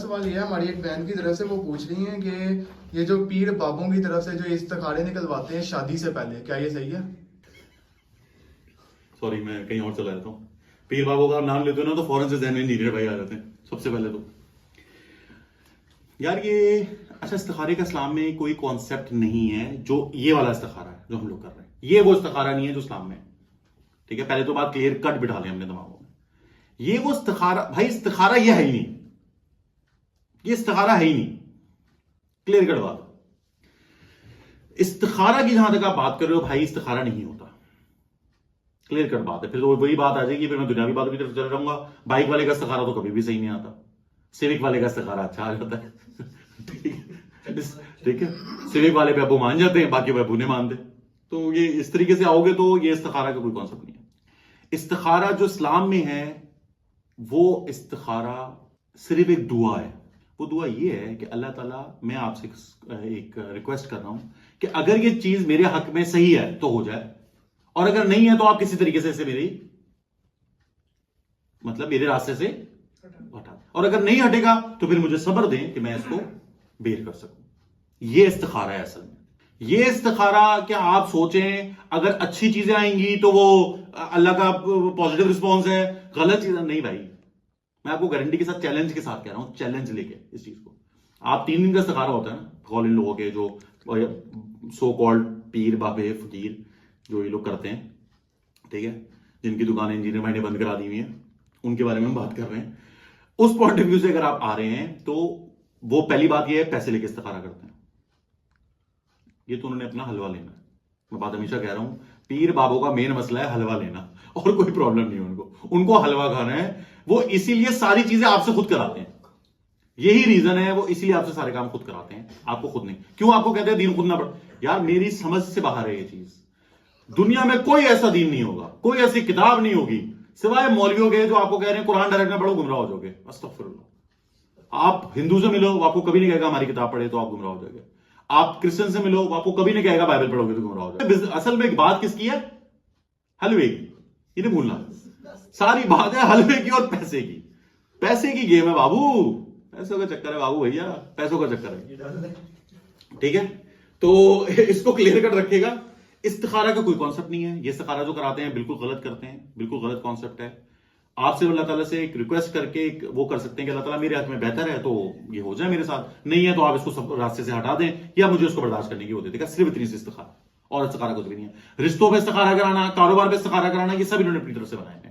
سوال یہ ہے، ہماری ایک بہن کی طرف سے وہ پوچھ رہی ہیں کہ یہ جو پیر بابوں کی طرف سے جو استخارے نکلواتے ہیں شادی سے پہلے، کیا یہ صحیح ہے؟ سوری میں کہیں اور چلا جاتا ہوں. پیر بابوں کا نام لیتے ہو نا تو فوراً سے ذہن میں انجینئر بھائی آ جاتے ہیں سب سے پہلے تو. یار یہ اچھا استخارے کا اسلام میں کوئی کانسیپٹ نہیں ہے جو یہ والا استخارہ ہے جو ہم لوگ کر رہے ہیں. یہ وہ استخارہ نہیں ہے جو اسلام میں ہے. ٹھیک ہے، پہلے تو بات کلیئر کٹ بٹھا لیں ہم نے دماغوں میں. یہ وہ استخارہ بھائی، استخارہ یہ ہے ہی نہیں، یہ استخارہ ہے ہی نہیں. کلیئر کٹ بات. استخارہ کی جہاں تک آپ بات کر رہے ہو بھائی، استخارہ نہیں ہوتا. کلیئر کٹ بات ہے. پھر تو وہی بات آ جائے گی، پھر میں دنیاوی باتوں کی طرف چل رہا ہوں گا. بائک والے کا استخارہ تو کبھی بھی صحیح نہیں آتا. سیوک والے کا استخارہ اچھا آ جاتا ہے. ٹھیک ہے، سیوک والے پہ ابو مان جاتے ہیں، باقی پہ ابو نہیں مانتے. تو یہ اس طریقے سے آؤ گے تو یہ استخارہ کا کوئی کانسیپٹ نہیں ہے. استخارہ جو اسلام میں ہے وہ استخارہ صرف ایک دعا ہے. وہ دعا یہ ہے کہ اللہ تعالیٰ میں آپ سے ایک ریکویسٹ کر رہا ہوں کہ اگر یہ چیز میرے حق میں صحیح ہے تو ہو جائے، اور اگر نہیں ہے تو آپ کسی طریقے سے اسے میرے راستے سے ہٹا. اور اگر نہیں ہٹے گا تو پھر مجھے صبر دیں کہ میں اس کو بیر کر سکوں. یہ استخارہ ہے اصل میں. یہ استخارہ کیا آپ سوچیں اگر اچھی چیزیں آئیں گی تو وہ اللہ کا پازیٹیو رسپانس ہے، غلط چیزیں نہیں بھائی. میں آپ کو گارنٹی کے ساتھ چیلنج کے ساتھ کہہ رہا ہوں، چیلنج لے کے اس چیز کو. آپ 3 دن کا استخارہ ہوتا ہے نا کال ان لوگوں کے جو سو کالڈ پیر بابے فقیر جو یہ لوگ کرتے ہیں، ٹھیک ہے، جن کی دکانیں انجینئر بھائی نے بند کرا دی ہوئی ہیں، ان کے بارے میں ہم بات کر رہے ہیں. اس پوائنٹ آف ویو سے اگر آپ آ رہے ہیں تو وہ پہلی بات یہ ہے پیسے لے کے استخارہ کرتے ہیں. یہ تو انہوں نے اپنا حلوہ لینا ہے. میں بات ہمیشہ کہہ رہا ہوں، پیر بابوں کا مین مسئلہ ہے حلوہ لینا، اور کوئی پرابلم نہیں ہے. ان کو حلوہ کھانا ہے. وہ اسی لیے ساری چیزیں آپ سے خود کراتے ہیں. یہی ریزن ہے، وہ اسی لیے آپ سے سارے کام خود کراتے ہیں، آپ کو خود نہیں. کیوں آپ کو کہتے ہیں دین خود نہ پڑھ؟ یار میری سمجھ سے باہر ہے یہ چیز. دنیا میں کوئی ایسا دین نہیں ہوگا، کوئی ایسی کتاب نہیں ہوگی سوائے مولویوں کے جو آپ کو کہہ رہے ہیں قرآن ڈائریکٹ نہ پڑھو گمراہ ہو جاؤ گے. استغفر اللہ. آپ ہندو سے ملو وہ آپ کو کبھی نہیں کہے گا ہماری کتاب پڑھے تو آپ گمراہ ہو جائے گے. آپ کرسچن سے ملو وہ آپ کو کبھی نہیں کہے گا بائبل پڑھو گے تو گمراہ ہو جائے گا. اصل میں ایک بات کس کی ہے؟ حلوے کی. یہ نہیں بھولنا، ساری بات ہے حلوے کی اور پیسے کی. پیسے کی گیم ہے بابو، پیسوں کا چکر ہے بابو بھیا، پیسوں کا چکر ہے. ٹھیک ہے، تو اس کو کلیئر کٹ رکھے گا. استخارہ کا کوئی کانسیپٹ نہیں ہے. یہ استخارہ جو کراتے ہیں بالکل غلط کرتے ہیں، بالکل غلط کانسیپٹ ہے. آپ سے اللہ تعالیٰ سے ایک ریکویسٹ کر کے وہ کر سکتے ہیں کہ اللہ تعالیٰ میرے حق میں بہتر ہے تو یہ ہو جائے میرے ساتھ، نہیں ہے تو آپ اس کو سب راستے سے ہٹا دیں یا مجھے اس کو برداشت کرنے کی وہ دے دے گا. صرف اتنی سی استخارہ، اور استخارہ کچھ بھی نہیں ہے. رشتوں پہ استخارہ کرانا، کاروبار پہ استخارہ کرانا، یہ سب انہوں نے اپنی طرف سے بنائے ہیں.